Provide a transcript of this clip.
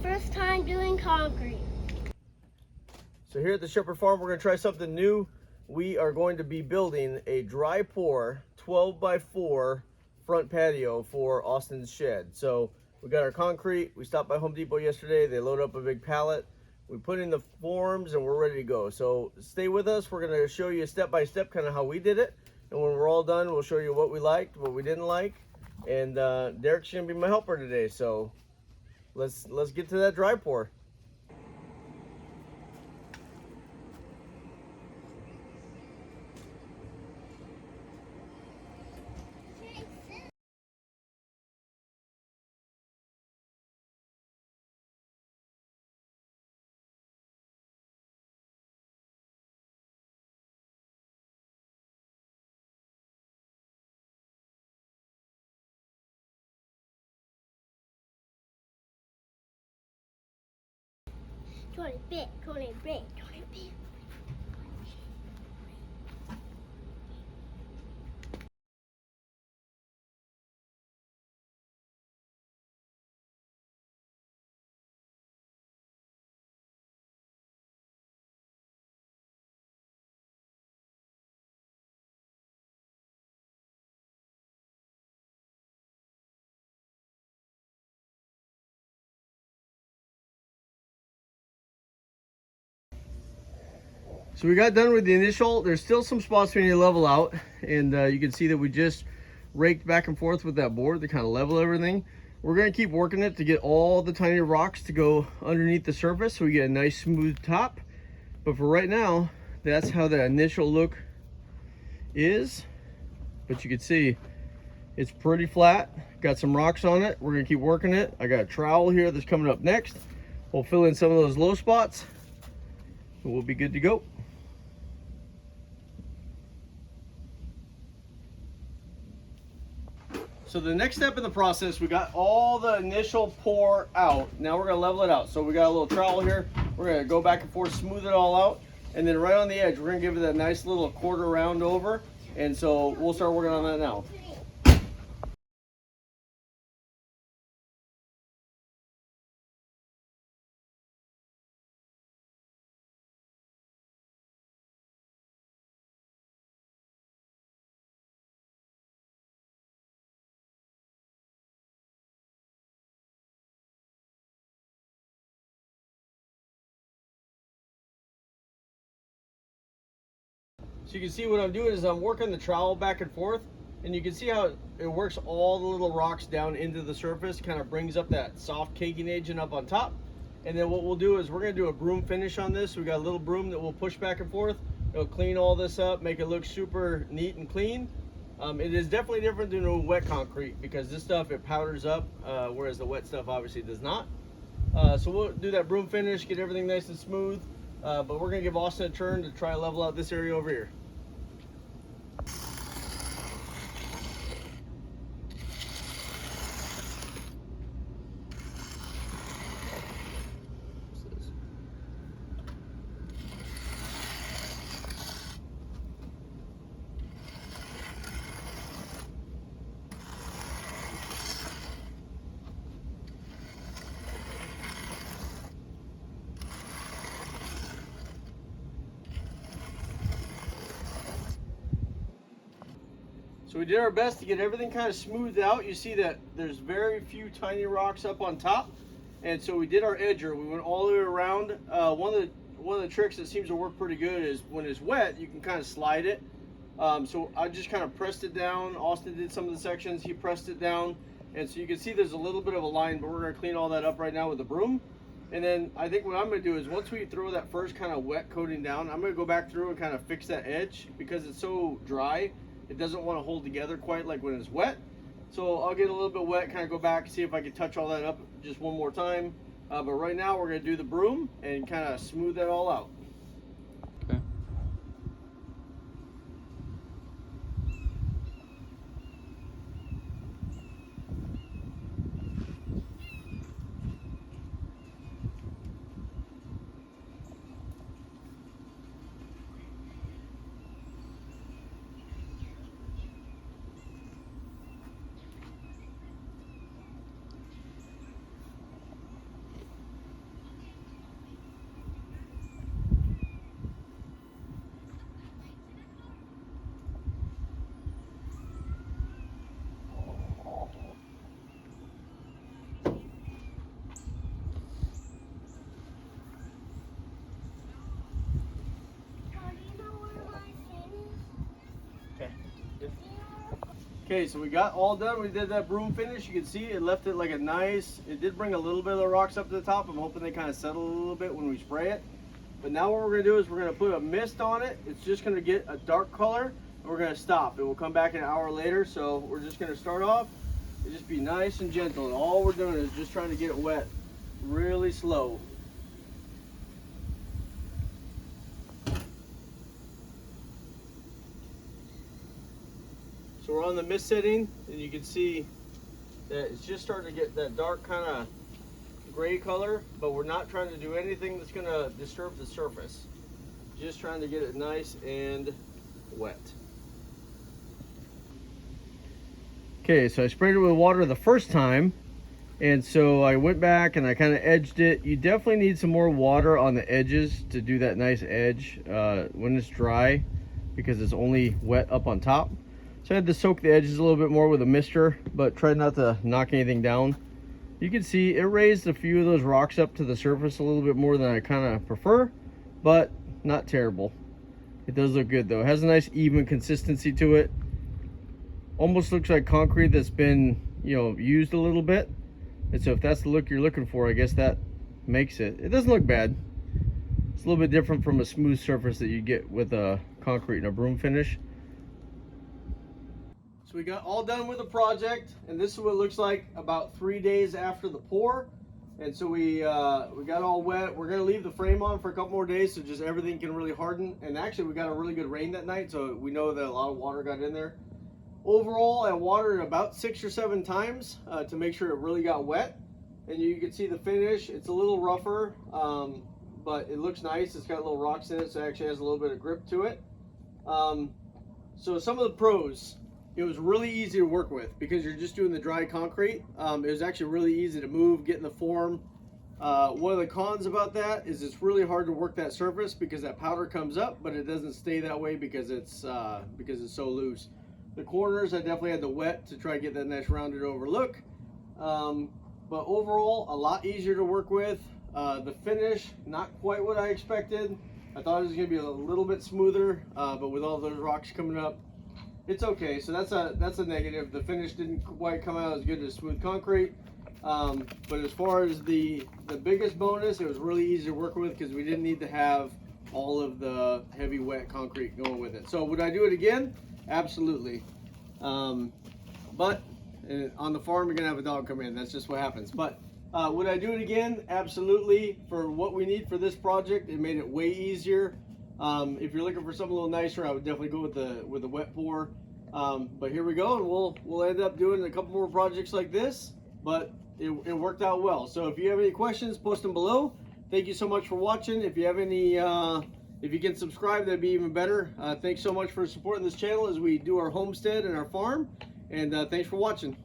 first time doing concrete. So here at the Shepherd Farm, we're going to try something new. We are going to be building a dry pour 12x4 front patio for Austin's shed. So we got our concrete. We stopped by Home Depot yesterday. They loaded up a big pallet. We put in the forms and we're ready to go. So stay with us. We're going to show you step by step kind of how we did it. And when we're all done, we'll show you what we liked, what we didn't like. And Derek's going to be my helper today. So let's get to that dry pour. So we got done with the initial. There's still some spots we need to level out, and you can see that we just raked back and forth with that board to kind of level everything. We're going to keep working it to get all the tiny rocks to go underneath the surface so we get a nice smooth top. But for right now, that's how the initial look is. But you can see it's pretty flat, got some rocks on it. We're going to keep working it. I got a trowel here that's coming up next. We'll fill in some of those low spots and we'll be good to go. So the next step in the process, we got all the initial pour out. Now we're gonna level it out. So we got a little trowel here. We're gonna go back and forth, smooth it all out. And then right on the edge, we're gonna give it that nice little quarter round over. And so we'll start working on that now. So you can see what I'm doing is I'm working the trowel back and forth, and you can see how it works all the little rocks down into the surface, kind of brings up that soft caking agent up on top. And then what we'll do is we're gonna do a broom finish on this. We got a little broom that we'll push back and forth. It'll clean all this up, make it look super neat and clean. It is definitely different than a wet concrete because this stuff, it powders up, whereas the wet stuff obviously does not. So we'll do that broom finish, get everything nice and smooth. But we're gonna give Austin a turn to try to level out this area over here. So we did our best to get everything kind of smoothed out. You see that there's very few tiny rocks up on top. And so we did our edger. We went all the way around. One of the tricks that seems to work pretty good is when it's wet, you can kind of slide it. So I just kind of pressed it down. Austin did some of the sections. He pressed it down. And so you can see there's a little bit of a line, but we're going to clean all that up right now with the broom. And then I think what I'm going to do is once we throw that first kind of wet coating down, I'm going to go back through and kind of fix that edge because it's so dry. It doesn't want to hold together quite like when it's wet. So I'll get a little bit wet, kind of go back, see if I can touch all that up just one more time. But right now we're going to do the broom and kind of smooth that all out. Okay. Okay, so we got all done. We did that broom finish. You can see it left it like a nice, it did bring a little bit of the rocks up to the top. I'm hoping they kind of settle a little bit when we spray it. But now what we're gonna do is we're gonna put a mist on it. It's just gonna get a dark color, and we're gonna stop. It will come back an hour later. So we're just gonna start off and just be nice and gentle. And all we're doing is just trying to get it wet really slow. So we're on the mist setting, and you can see that it's just starting to get that dark kind of gray color, but we're not trying to do anything that's going to disturb the surface. Just trying to get it nice and wet. Okay, so I sprayed it with water the first time, and so I went back and I kind of edged it. You definitely need some more water on the edges to do that nice edge when it's dry, because it's only wet up on top. So I had to soak the edges a little bit more with a mister, but tried not to knock anything down. You can see it raised a few of those rocks up to the surface a little bit more than I kind of prefer, but not terrible. It does look good though. It has a nice even consistency to it. Almost looks like concrete that's been, you know, used a little bit. And so if that's the look you're looking for, I guess that makes it. It doesn't look bad. It's a little bit different from a smooth surface that you get with a concrete and a broom finish. So we got all done with the project, and this is what it looks like about 3 days after the pour. And so we got all wet. We're gonna leave the frame on for a couple more days so just everything can really harden. And actually we got a really good rain that night, so we know that a lot of water got in there. Overall, I watered about 6 or 7 times to make sure it really got wet. And you can see the finish. It's a little rougher, but it looks nice. It's got little rocks in it, so it actually has a little bit of grip to it. So some of the pros. It was really easy to work with because you're just doing the dry concrete. It was actually really easy to move, get in the form. One of the cons about that is it's really hard to work that surface because that powder comes up, but it doesn't stay that way because it's so loose. The corners I definitely had to wet to try to get that nice rounded over look. But overall, a lot easier to work with. The finish, not quite what I expected. I thought it was gonna be a little bit smoother, but with all those rocks coming up, it's okay. So that's a negative. The finish didn't quite come out as good as smooth concrete. But as far as the biggest bonus, it was really easy to work with because we didn't need to have all of the heavy wet concrete going with it. So would I do it again? Absolutely. But on the farm, you're gonna have a dog come in. That's just what happens. But would I do it again? Absolutely. For what we need for this project, it made it way easier. If you're looking for something a little nicer, I would definitely go with the wet pour. But here we go, and we'll end up doing a couple more projects like this. But it worked out well. So if you have any questions, post them below. Thank you so much for watching. If you have any, if you can subscribe, that'd be even better. Thanks so much for supporting this channel as we do our homestead and our farm. And thanks for watching.